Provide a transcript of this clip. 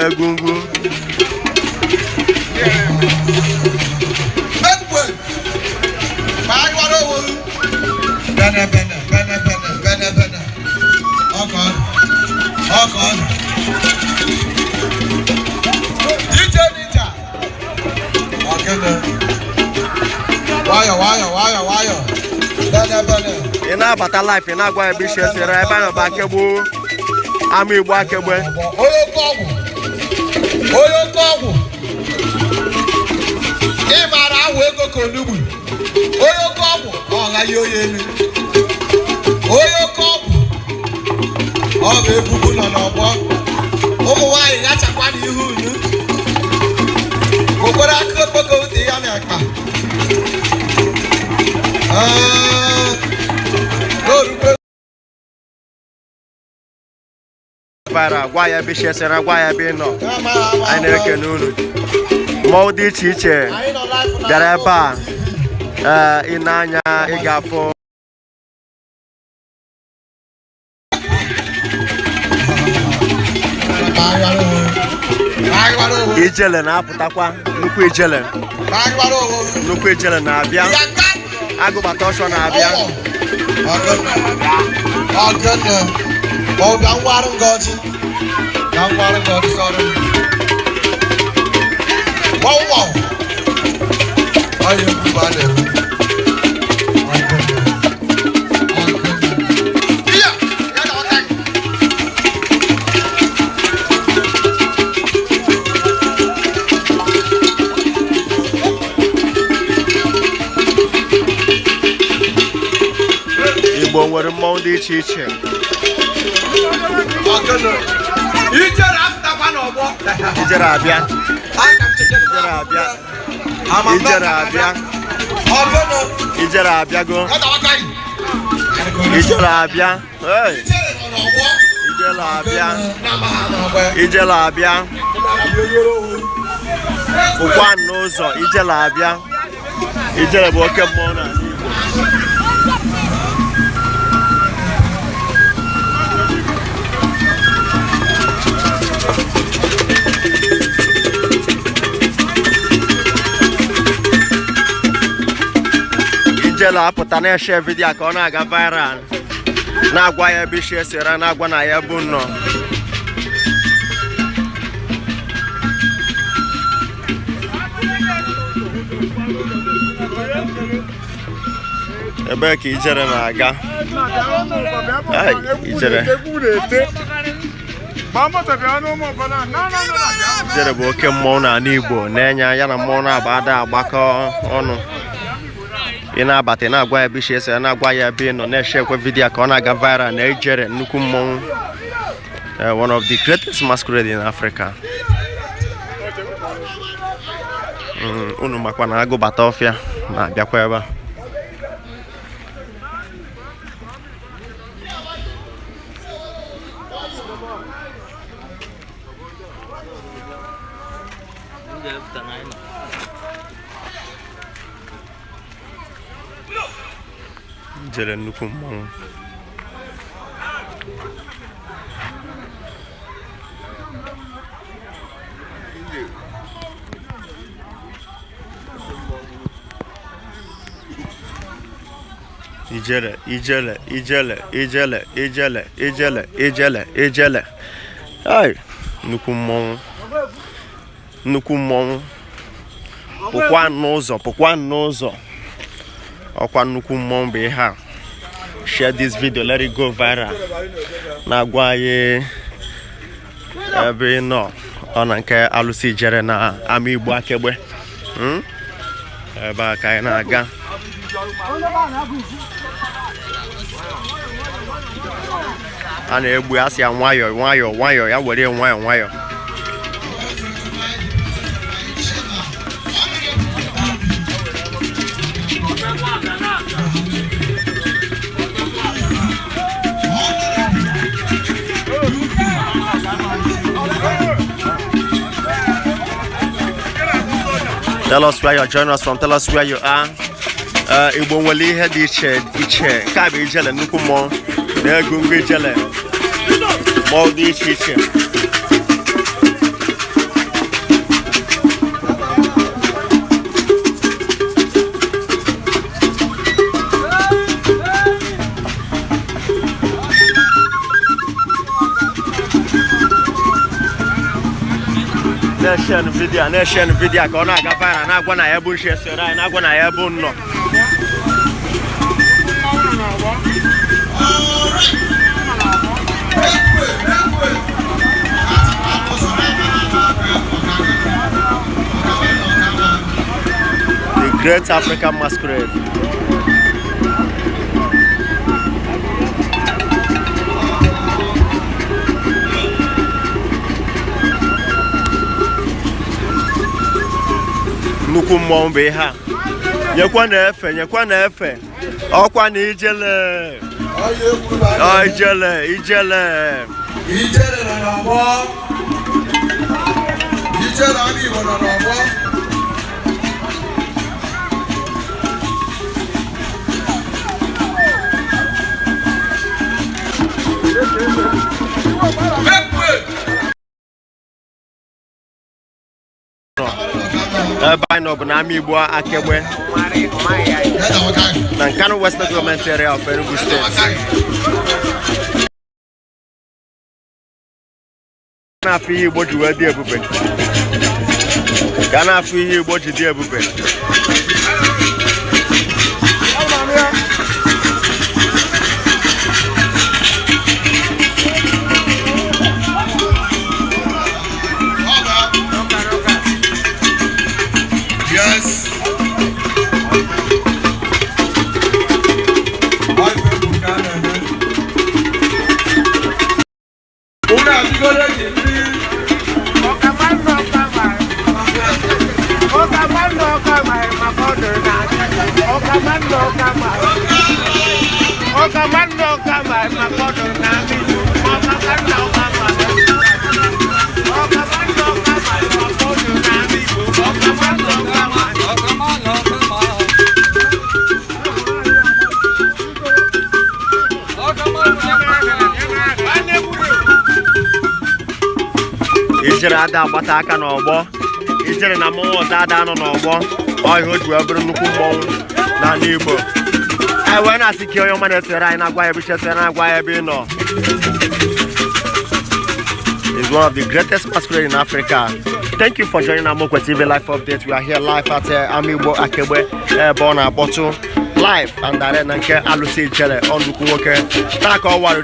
Egungun. Bene. Okay. DJ Ninja. Okay. Wire. Bene. Ina bata life ina gwa bi share ebe na ba Akegbe. Amigbo Akegbe. Oyo kogwu. Ịmara ahụ ego konugbu. Oyo kogwu ọ gaghị oye elu. Oyo kogwu. Ọ bụ ebubu nọ n'ọgbọ. Ụmụ nwaanyị gachakwa n'ihu unu. Okwere aka okpoko dị ya n'akpa. Para gwaya bi shesera gwaya bi no anyị na-ekene unu mmụọ dị iche iche bịara ebe a ị na-anya ị ga-afụ ijele na-apụtakwa nnukwu ijele na-abịa agụbata ọsọ na-abịa oh, don't worry, God, sorry. Wow. Are you bad? Igbo nwere mmọnwụ dị iche iche. Ijere abịa ụkwa n'ụzọ ijele abịa ijele bụ oke mmụọ na ijele apụta na-eshe vidiyo ka ọ na-aga viral na-agwa ya ebe isi esere na-agwa na ya bụ nnọọ ebe ka ijere na-aga ijere bụ oke mmọnwụ n'ala Igbo na-enye ya na mmọnwụ na-abada agbakọ ọnụ ị na-abata ị na-agwa ya ebe isi ese na-agwa ya ebe ị nọ na-eshekwe vidiyo ka ọ na-aga viral na ijere nnukwu mmọnwụ one of the greatest masquerade in Africa. Unu makwa na agụbata ọfịa na-abịakwa ebe a ijele nnukwu mmọnwụ ijele ai nnukwu mmọnwụ pụkwa n'ụzọ ọkwa nnukwu mmọnwụ bụ ihe a share this video, let it go viral. Na gwa ye ebe no ona nke alusi jere na Amigbo Akegbe. Ebe aka anyị na-aga. A na-egbu asị ya nwayọ ya were nwayọ. Tell us where you're joining us from. Tell us where you are. Igbo nwere ihe dị iche nke a bụ ijele nnukwu mmụọ na-egu ngwa ijele mmụọ dị iche. Nation video ka ọ na-aga viral na-agwa na ya bụ nche sere anyị na-agwa na ya bụ nnọ. The Great African Masquerade. Nnukwu mmọnwụ bụ ihe a. Nyekwa na-efe ọkwa na ijele na n'ọgbọ ijele Amigbo nọ n'ọgbọ. By no Amigbo Akegbe na Nkanu Western Government Area of Enugu State. Kana afọ ihe Igbo ji wee dị ebube. Kana afọ ihe Igbo ji dị ebube. Yes. Ijere ada agbata aka n'ọgbọ. Ijere na mmọnwụ ọzọ ada anọ n'ọgbọ. Ọ ihe o ji wee bụrụ nnukwu mmọnwụ n'ala Igbo. Anyị wee na-asị ka onye ọma na-esere anyị na-agwa ya ebe ichesere na-agwa ya ebe ị nọ. It's one of the greatest masquerade in Africa. Thank you for joining Amokwe TV live update. We are here live at Amigbo Akegbe born a bottle live and direct na nke alusi ijele on Ugwu nwoke. Taka ọwarụ